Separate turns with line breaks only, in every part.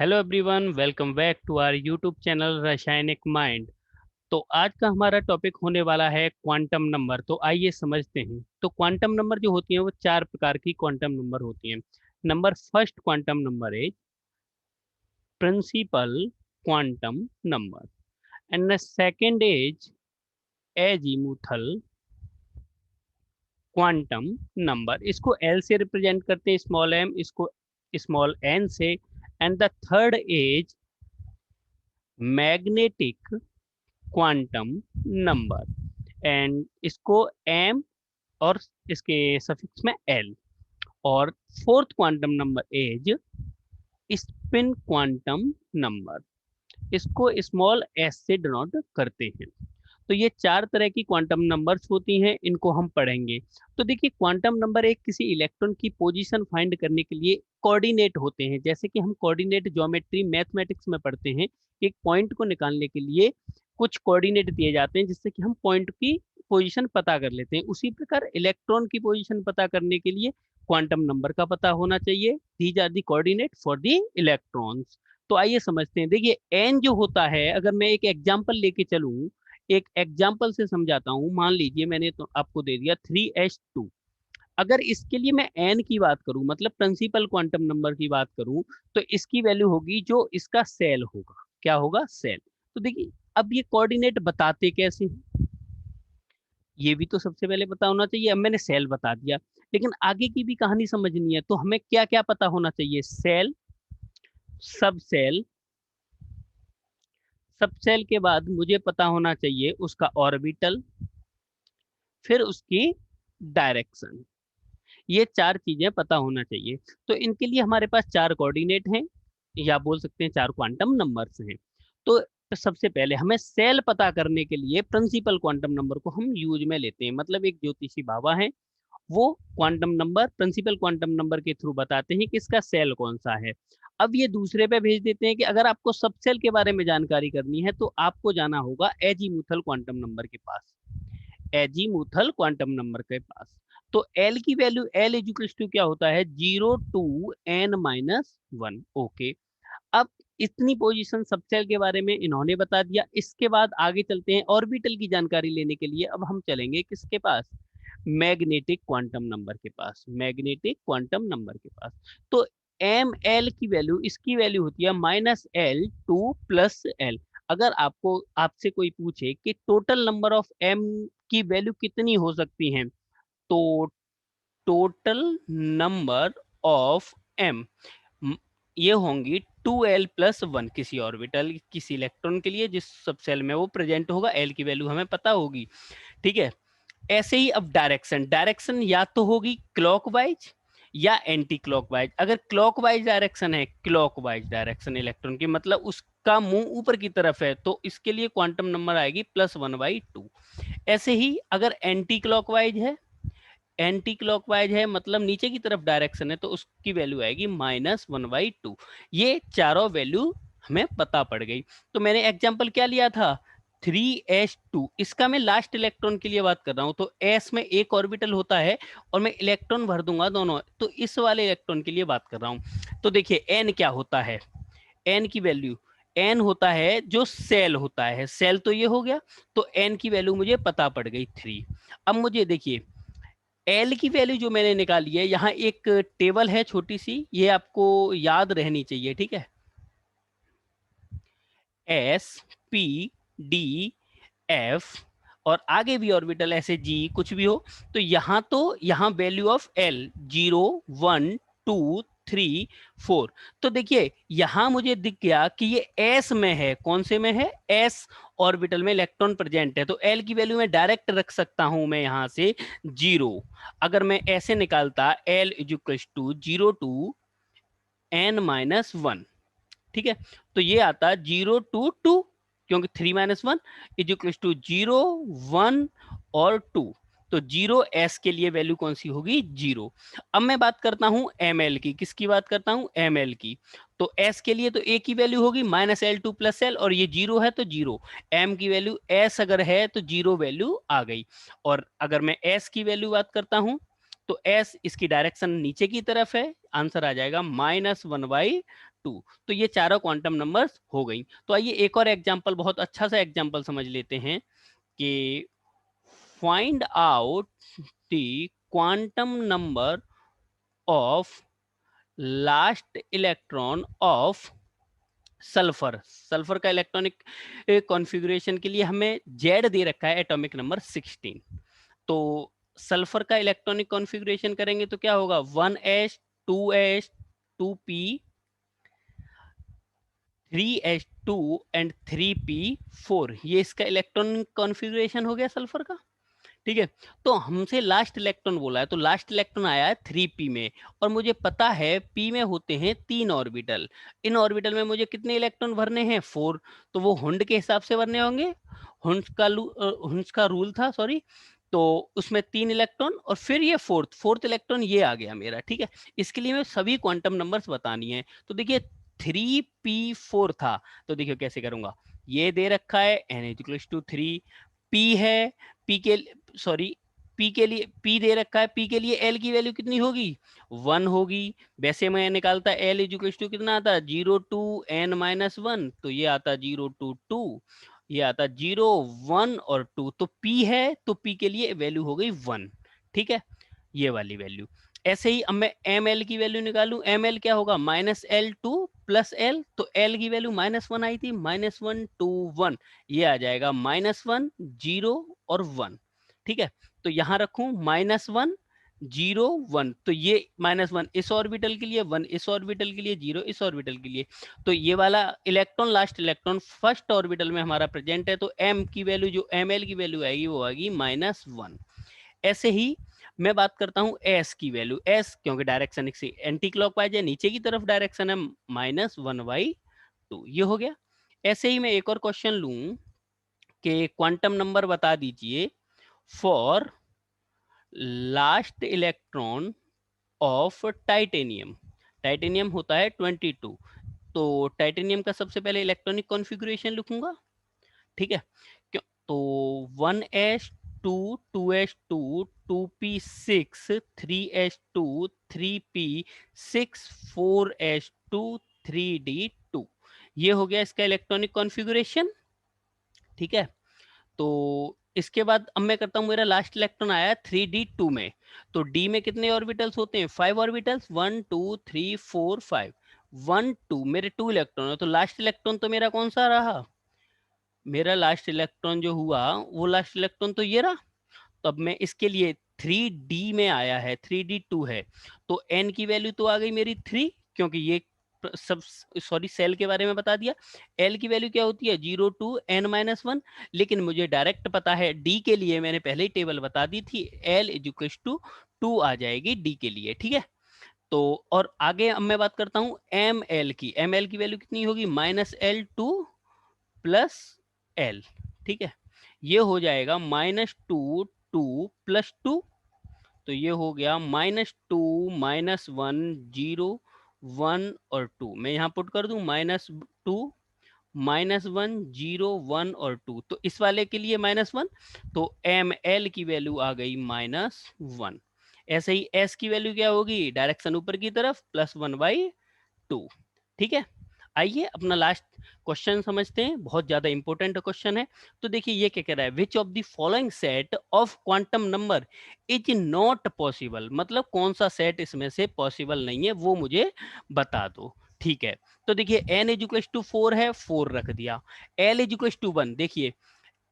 Hello everyone, welcome back to our YouTube channel Rasayanik mind. तो आज का हमारा टॉपिक होने वाला है क्वांटम नंबर। तो आइए समझते हैं। तो क्वांटम नंबर जो होती हैं वो चार प्रकार की क्वांटम नंबर होती हैं। Number first quantum number is principal quantum number and the second is azimuthal quantum number. इसको एल से रिप्रेजेंट करते हैं, स्मॉल एम, इसको स्मॉल एन से। And the third is magnetic quantum number and इसको M और इसके सफिक्स में एल। और fourth quantum number is spin quantum number, इसको स्मॉल एस से डिनोट करते हैं। तो ये चार तरह की क्वांटम नंबर्स होती हैं, इनको हम पढ़ेंगे। तो देखिए, क्वांटम नंबर एक किसी इलेक्ट्रॉन की पोजीशन फाइंड करने के लिए कोऑर्डिनेट होते हैं। जैसे कि हम कोऑर्डिनेट ज्योमेट्री मैथमेटिक्स में पढ़ते हैं कि एक पॉइंट को निकालने के लिए कुछ कोऑर्डिनेट दिए जाते हैं जिससे कि हम पॉइंट की पोजीशन पता कर लेते हैं। उसी प्रकार इलेक्ट्रॉन की पोजीशन पता करने के लिए क्वांटम नंबर का पता होना चाहिए। These are the coordinate for the electrons. तो आइए समझते हैं। देखिए, एन जो होता है, अगर मैं एक एग्जांपल लेके चलूं, एक एग्जाम्पल से समझाता हूं। मान लीजिए मैंने तो आपको दे दिया 3s2। अगर इसके लिए मैं n की बात करूं, मतलब प्रिंसिपल क्वांटम नंबर की बात करूं, तो इसकी वैल्यू होगी जो इसका सेल होगा। क्या होगा? सेल। तो देखिए, अब ये कोऑर्डिनेट बताते कैसे हैं? ये भी तो सबसे पहले पता होना चाहिए। अब मैंने सेल बता दिया, लेकिन आगे की भी कहानी समझनी है, तो हमें क्या क्या पता होना चाहिए? सेल, सब सेल, सब सेल के बाद मुझे पता होना चाहिए उसका ऑर्बिटल, फिर उसकी डायरेक्शन। ये चार चीजें पता होना चाहिए। तो इनके लिए हमारे पास चार कोऑर्डिनेट हैं, या बोल सकते हैं चार क्वांटम नंबर्स हैं। तो सबसे पहले हमें सेल पता करने के लिए प्रिंसिपल क्वांटम नंबर को हम यूज में लेते हैं। मतलब एक ज्योतिषी बाबा है, वो quantum number, principal quantum number के थ्रू बताते हैं कि इसका सेल कौन सा है। अब ये दूसरे पे भेज देते हैं कि अगर आपको सब सेल के बारे में जानकारी करनी है तो आपको जाना होगा एजीमुथल क्वांटम नंबर के पास। एजीमुथल क्वांटम नंबर के पास। तो एल की वैल्यू, एल इक्वल्स टू क्या होता है? 0 to n-1। ओके। अब इतनी पोजीशन सब सेल के बारे में इन्होंने बता दिया। इसके बाद आगे चलते हैं ऑर्बिटल की जानकारी लेने के लिए। अब हम चलेंगे किसके पास? मैग्नेटिक क्वांटम नंबर के पास। मैग्नेटिक क्वांटम नंबर के पास। तो एम एल की वैल्यू, इसकी वैल्यू होती है -L2 + L। अगर आपको, आपसे कोई पूछे कि टोटल नंबर ऑफ एम की वैल्यू कितनी हो सकती है, तो टोटल नंबर ऑफ एम ये होंगी 2l+1। किसी ऑर्बिटल, किसी इलेक्ट्रॉन के लिए जिस सब सेल में वो प्रेजेंट होगा, एल की वैल्यू हमें पता होगी। ठीक है। ऐसे ही अब डायरेक्शन, डायरेक्शन या तो होगी क्लॉकवाइज या एंटी क्लॉकवाइज। अगर क्लॉकवाइज डायरेक्शन है, क्लॉकवाइज डायरेक्शन इलेक्ट्रॉन की, मतलब उसका मुंह ऊपर की तरफ है, तो इसके लिए क्वांटम नंबर आएगी +1/2। ऐसे ही अगर एंटी क्लॉकवाइज है, एंटी क्लॉकवाइज है मतलब नीचे की तरफ डायरेक्शन है, तो उसकी वैल्यू आएगी -1/2। ये चारों वैल्यू हमें पता पड़ गई। तो मैंने एग्जांपल क्या लिया था? 3s2। इसका मैं लास्ट इलेक्ट्रॉन के लिए बात कर रहा हूं। तो s में एक ऑर्बिटल होता है और मैं इलेक्ट्रॉन भर दूंगा दोनों, तो इस वाले इलेक्ट्रॉन के लिए बात कर रहा हूं। तो देखिए n क्या होता है? n की वैल्यू, n होता है जो सेल होता है। सेल तो ये हो गया, तो n की वैल्यू मुझे पता पड़ गई 3। अब मुझे देखिए, एल की वैल्यू जो मैंने निकाली है, यहाँ एक टेबल है छोटी सी, ये आपको याद रहनी चाहिए। ठीक है। S, P, D, F और आगे भी ऑर्बिटल ऐसे G कुछ भी हो, तो यहाँ वैल्यू ऑफ L 0, 1, 2, 3, 4। तो देखिए यहाँ मुझे दिख गया कि ये S में है। कौन से में है? S ऑर्बिटल में इलेक्ट्रॉन प्रेजेंट है, तो L की वैल्यू मैं डायरेक्ट रख सकता हूं मैं यहाँ से 0। अगर मैं ऐसे निकालता L equals to 0 to n-1, ठीक है, तो ये आता 0 to 2, क्योंकि 3 - 1 इक्वल्स टू 0, 1 और 2। तो 0s के लिए वैल्यू कौन सी होगी? 0। अब मैं बात करता हूं ml की। किसकी बात करता हूं? ml की। तो s के लिए तो a की वैल्यू होगी -L2 + L, और ये 0 है तो 0। m की वैल्यू s अगर है तो 0 वैल्यू आ गई। और अगर मैं s की वैल्यू बात करता हूं, तो s, इसकी डायरेक्शन नीचे की तरफ है, आंसर आ जाएगा -1/2। 2। तो ये चारों क्वांटम नंबर्स हो गई। तो आइए एक और एग्जांपल, बहुत अच्छा सा एग्जांपल समझ लेते हैं कि find out the quantum number of last electron of sulphur. Sulphur का इलेक्ट्रॉनिक कॉन्फ़िगरेशन के लिए हमें जेड दे रखा है एटॉमिक नंबर 16। तो सल्फर का इलेक्ट्रॉनिक कॉन्फ़िगरेशन करेंगे तो क्या होगा, 1s 2s 2p 3s2 and 3p4, ये इसका इलेक्ट्रॉनिक कॉन्फ़िगरेशन हो गया सल्फर का। ठीक है, तो हमसे लास्ट इलेक्ट्रॉन बोला है, तो लास्ट इलेक्ट्रॉन आया है 3p में, और मुझे पता है p में होते हैं 3 ऑर्बिटल। इन ऑर्बिटल में मुझे कितने इलेक्ट्रॉन भरने हैं, 4। तो वो हुंड के हिसाब से भरने होंगे, हुंस का रूल था, सॉरी। तो उसमें 3 इलेक्ट्रॉन और फिर ये फोर्थ इलेक्ट्रॉन ये आ गया मेरा। ठीक है, इसके लिए मैं सभी क्वांटम नंबर्स बतानी है। तो देखिए 3p4 था, तो देखिए कैसे करूंगा, ये दे रखा है n इक्वल्स टू 3, p है, p के सॉरी p के लिए p दे रखा है, p के लिए l की वैल्यू कितनी होगी, 1 होगी। वैसे मैं निकालता l इक्वल्स टू कितना आता, 0 टू n माइनस 1, तो ये आता 0 टू 2, ये आता 0 1 और 2। तो p है, तो p के लिए वैल्यू हो गई 1। ठीक है, ये वाली वैल्यू। ऐसे ही अब मैं एम एल की वैल्यू निकालूं, एम एल क्या होगा, -L2 + L, तो L की वैल्यू -1 आई थी, -1 2 1, ये आ जाएगा -1 0 और 1। ठीक है, तो यहां रखूं -1 0 1, तो ये -1 इस ऑर्बिटल के लिए, 1 इस ऑर्बिटल के लिए, 0 इस ऑर्बिटल के लिए। तो ये वाला electron, last electron first orbital में हमारा प्रेजेंट है, तो m की वैल्यू, जो ml की वैल्यू आएगी वो आएगी -1। ऐसे ही मैं बात करता हूं एस की वैल्यू, एस क्योंकि डायरेक्शन एंटी क्लॉकवाइज है, नीचे की तरफ डायरेक्शन है, -1/2, ये हो गया। ऐसे ही मैं एक और क्वेश्चन लूं कि क्वांटम नंबर बता दीजिए for last electron of titanium. Titanium होता है 22, तो टाइटेनियम का सबसे पहले इलेक्ट्रॉनिक कॉन्फ़िगरेशन लिखूंगा। ठीक है, क्यों, तो 1s2 2s2 2p6 3s2 3p6 4s2 3d2, ये हो गया इसका इलेक्ट्रॉनिक कॉन्फ़िगरेशन। ठीक है, तो इसके बाद अब मैं करता हूं, मेरा लास्ट इलेक्ट्रॉन आया 3d2 में, तो d में कितने ऑर्बिटल्स होते हैं, 5 ऑर्बिटल्स, 1 2 3 4 5, 1 2 मेरे 2 इलेक्ट्रॉन है, तो लास्ट इलेक्ट्रॉन तो मेरा कौन सा रहा, मेरा लास्ट इलेक्ट्रॉन जो हुआ वो लास्ट इलेक्ट्रॉन तो ये रहा। तो अब मैं इसके लिए 3d में आया है, 3d2 है, तो n की वैल्यू तो आ गई मेरी 3, क्योंकि ये सब, सॉरी सेल के बारे में बता दिया। l की वैल्यू क्या होती है, 0 टू n-1, लेकिन मुझे डायरेक्ट पता है d के लिए, मैंने पहले ही टेबल बता दी थी, l इक्वल्स टू 2 आ जाएगी d के लिए। ठीक है, तो और आगे अब मैं बात करता हूँ ml की, ml की वैल्यू कितनी होगी, -L2 प्लस एल। ठीक है, ये हो जाएगा -2 2 + 2, तो ये हो गया -2 -1 0 1 और 2, मैं यहाँ पुट कर दूं -2 -1 0 1 और 2, तो इस वाले के लिए -1, तो ml की वैल्यू आ गई -1। ऐसे ही s की वैल्यू क्या होगी, डायरेक्शन ऊपर की तरफ, +1/2। ठीक है, आइए अपना लास्ट क्वेश्चन समझते हैं, बहुत ज्यादा इंपॉर्टेंट क्वेश्चन है। तो देखिए ये क्या कह रहा है, which of the following set of quantum number is not possible, मतलब कौन सा सेट इसमें से पॉसिबल नहीं है वो मुझे बता दो। ठीक है, तो देखिए n इक्वल्स टू 4 है, 4 रख दिया, l इक्वल्स टू 1, देखिए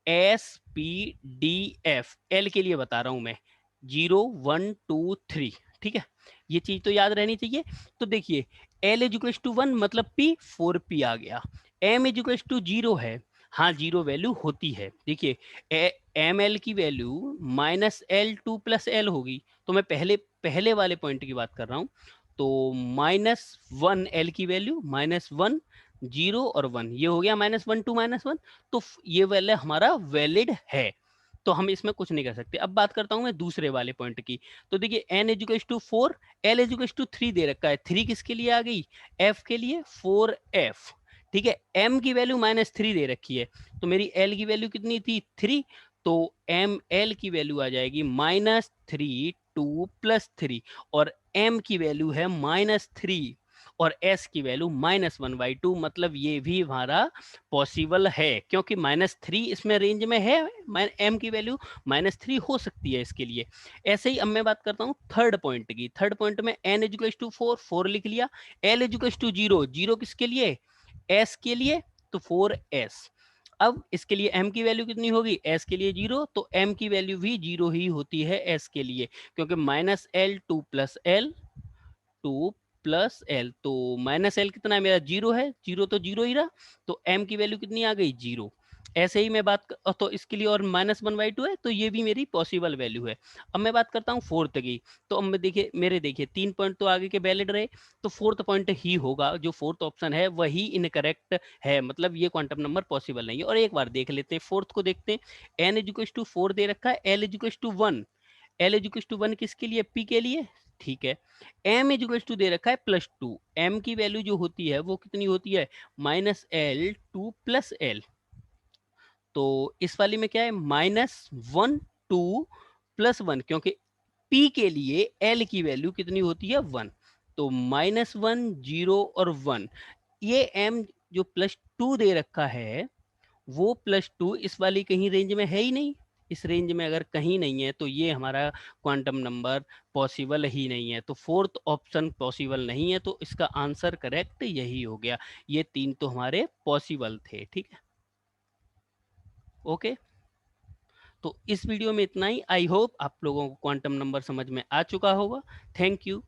S P D F, L के लिए बता रहा हूं मैं, 0 1 2 3। ठीक है, ये चीज तो याद रहनी चाहिए। तो देखिए एल इक्वल्स टू 1 मतलब पी, 4p आ गया, एम इक्वल्स टू 0 है, हाँ 0 वैल्यू होती है। देखिए एम एल की वैल्यू -L2 + L होगी, तो मैं पहले वाले पॉइंट की बात कर रहा हूं। तो -1 एल की वैल्यू, -1 0 और 1, ये हो गया -1 टू -1, तो ये वाला हमारा वैलिड है, तो हम इसमें कुछ नहीं कर सकते। अब बात करता हूं मैं दूसरे वाले पॉइंट की। तो देखिए n equals to 4, l equals to 3 दे रखा है, 3 किसके लिए आ गई, f के लिए, 4f। ठीक है, m की वैल्यू -3 दे रखी है, तो मेरी l की वैल्यू कितनी थी, 3, तो m l की वैल्यू आ जाएगी -3 2 + 3, और m की वैल्यू है -3, और s की वैल्यू -1/2, मतलब ये भी हमारा पॉसिबल है, क्योंकि -3 इसमें रेंज में है, m की वैल्यू -3 हो सकती है इसके लिए। ऐसे ही अब मैं बात करता हूँ थर्ड पॉइंट की। थर्ड पॉइंट में n इज टू 4 लिख लिया, l इज टू 0, 0 किसके लिए, s के लिए, तो 4s। अब इसके लिए m की वैल्यू कितनी होगी, s के लिए 0, तो m की वैल्यू भी 0 ही होती है s के लिए, क्योंकि -l 2 plus L, 2 plus L, तो माइनस एल कितना है मेरा, 0 है, 0 तो 0 ही रहा, तो m की वैल्यू कितनी आ गई, 0। ऐसे ही मैं बात तो इसके लिए और -1/2 है, तो ये भी मेरी पॉसिबल वैल्यू है। अब मैं बात करता हूँ फोर्थ की। तो अब मैं देखिए, मेरे देखिए 3 पॉइंट तो आगे के वैलिड रहे, तो फोर्थ पॉइंट ही होगा, जो फोर्थ ऑप्शन है वही इनकरेक्ट है, मतलब ये क्वांटम नंबर पॉसिबल नहीं है। और एक बार देख लेते हैं फोर्थ को, देखते हैं। n इज टू 4 दे रखा है, l is to 1, l is to 1 किसके लिए, p के लिए, ठीक है। m इज टू दे रखा है +2, m की वैल्यू जो होती है वो कितनी होती है, -l 2 प्लस एल, तो इस वाली में क्या है, -1 2 +1, क्योंकि p के लिए l की वैल्यू कितनी होती है, 1, तो -1 0 और 1, ये m जो +2 दे रखा है वो +2 इस वाली कहीं रेंज में है ही नहीं। इस रेंज में अगर कहीं नहीं है तो ये हमारा क्वांटम नंबर पॉसिबल ही नहीं है, तो फोर्थ ऑप्शन पॉसिबल नहीं है, तो इसका आंसर करेक्ट यही हो गया। ये 3 तो हमारे पॉसिबल थे, ठीक है, ओके। तो इस वीडियो में इतना ही। आई होप आप लोगों को क्वांटम नंबर समझ में आ चुका होगा। Thank you.